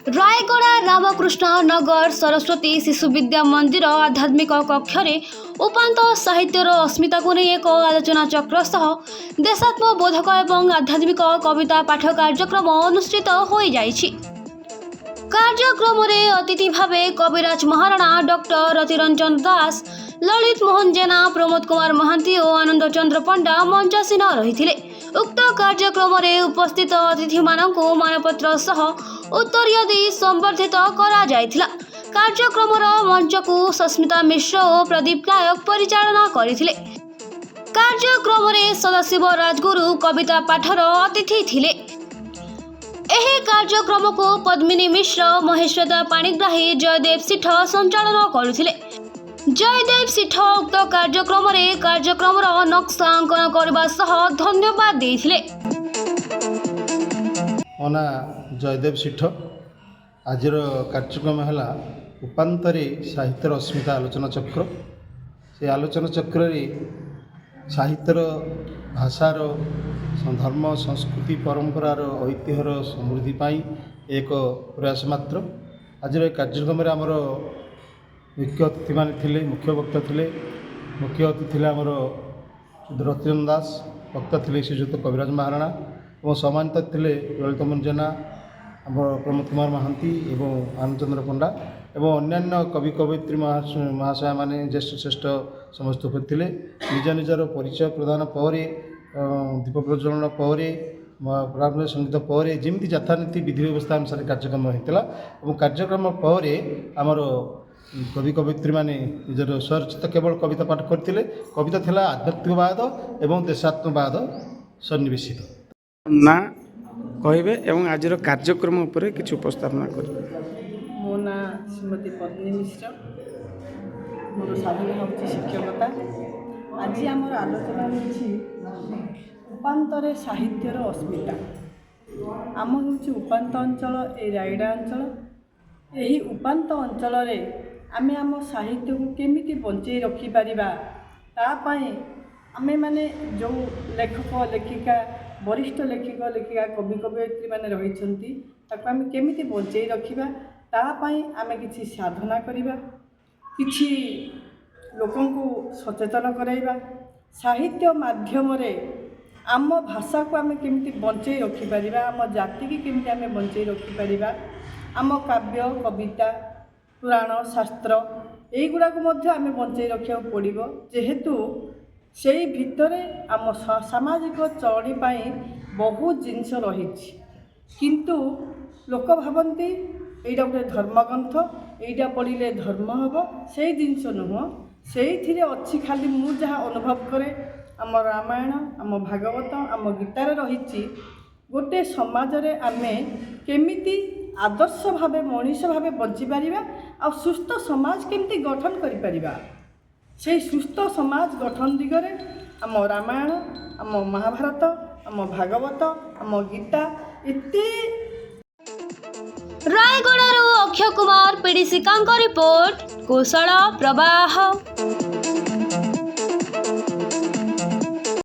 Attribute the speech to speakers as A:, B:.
A: रायगड़ा रामकृष्ण नगर सरस्वती शिशु विद्या मंदिर आध्यात्मिक कक्षरे उपांत साहित्यर अस्मिता को नहीं एक आलोचना चक्र सह देशात्मबोधक एवं आध्यात्मिक कविता पाठ कार्यक्रम अनुष्ठित हो जाइछि। कार्यक्रम में अतिथि भावे कविराज महाराणा डॉक्टर रतिरंजन दास ललित मोहन जेना प्रमोद कुमार महांती और आनंद चंद्र पंडा मंचासीन रही। उक्त कार्यक्रम में उपस्थित अतिथि मानक मानपत्र सह उत्तरीय दी संबर्धित करा जायथिला। कार्यक्रम मंच को सस्मिता मिश्र और प्रदीप नायक परिचालना करथिले। कार्यक्रम में सदाशिव राजगुरु कविता पाठर अतिथि थिले। एही कार्यक्रम को पद्मिनी मिश्र महेश्वता पाणिग्राही जयदेव सिठ संचालन करुथिले। जयदेव सिठ उक्त कार्यक्रम में कार्यक्रम नक्शा अंकन करबा सह धन्यवाद देथिले।
B: ओना जयदेव सिठ आज कार्यक्रम है उपांतरे साहित्यर अस्मिता आलोचना चक्र। से आलोचना चक्र साहित्यर भाषार धर्म संस्कृति परंपरार ऐतिह्यर समृद्धि पाई एक प्रयास मात्र। आज कार्यक्रम में आमर मुख्य अतिथि मान थिले, मुख्य वक्ता थिले। मुख्य अतिथि थे आमर रतिरंजन दास, वक्ता थिले श्रीजुक्त कविराज महाराणा और सम्मानित थिले ललित मोहन जेना, आम प्रमोद कुमार महांती एवं आनंद चंद्र पंडा एवं अन्यान्य कवि कवयित्री महाशय माने ज्येष्ठ श्रेष्ठ समस्त उपस्थित थे। निज निजर परिचय प्रदान पर दीप प्रज्वलन पर प्रारंभ संगीत पर जमी यथानीति विधि व्यवस्था अनुसार कार्यक्रम होता और कार्यक्रम पर आमर कवि कवयित्री माने निजर स्वरचित केवल कविता पाठ करते। कविता थिला आध्यात्मिकवाद एवं देशात्मवाद सन्निवेशित
C: ना कहबे एवं आज कार्यक्रम उपरे किछु उपस्थापना करिवे।
D: मो ना श्रीमती पद्मिनी मिश्र, मोर साधना होची शिक्षकता। आज आमर आलोचना होची उपांतरे साहित्यर अस्मिता। आम होची उपांत अंचल ए रायगड़ा अंचल। यही उपांत अंचल रे आमे आम साहित्य को केमिति बंचई रखि परिबा ता पई आमे माने जो लेखक लेखिका वरिष्ठ लेखक लेखिका कवि कवयित्री माने रहिछंती ताको आमे केमिति बंचई रखिबा ता पई आमे किछि साधना करिबा, किछि लोकन को सचेतन कराइबा। साहित्य माध्यम रे आम भाषा को आमे केमिति बंचई रखि परिबा, आम जाति की केमिति आमे बंचई रखि परिबा। आम काव्य कविता पुराण शास्त्र यहीगुड़ा को मध्य आमे बंचई रखा पड़ो, जेहेतु से भितरे आम सामाजिक चलनी पाई बहुत जिनस रही। किंतु लोक भावती यहाँ गोटे धर्मग्रंथ, यहाँ पढ़ले धर्म हम, से जिनस नुह से अच्छी खाली मु जहाँ अनुभव करे आम रामायण आम भागवत आम गीतार रही गोटे समाज रे आमे केमिति आदर्श भावे मनीष भावे बंची पारिबा आ सुस्थ समाज केमती गठन करि परिबा। से सुस्थ समाज गठन दिगरे आम रामायण आम महाभारत आम भागवत आम गीता इति।
A: रायगड़ा अक्षय कुमार पीडीसी रिपोर्ट कौशल प्रवाह।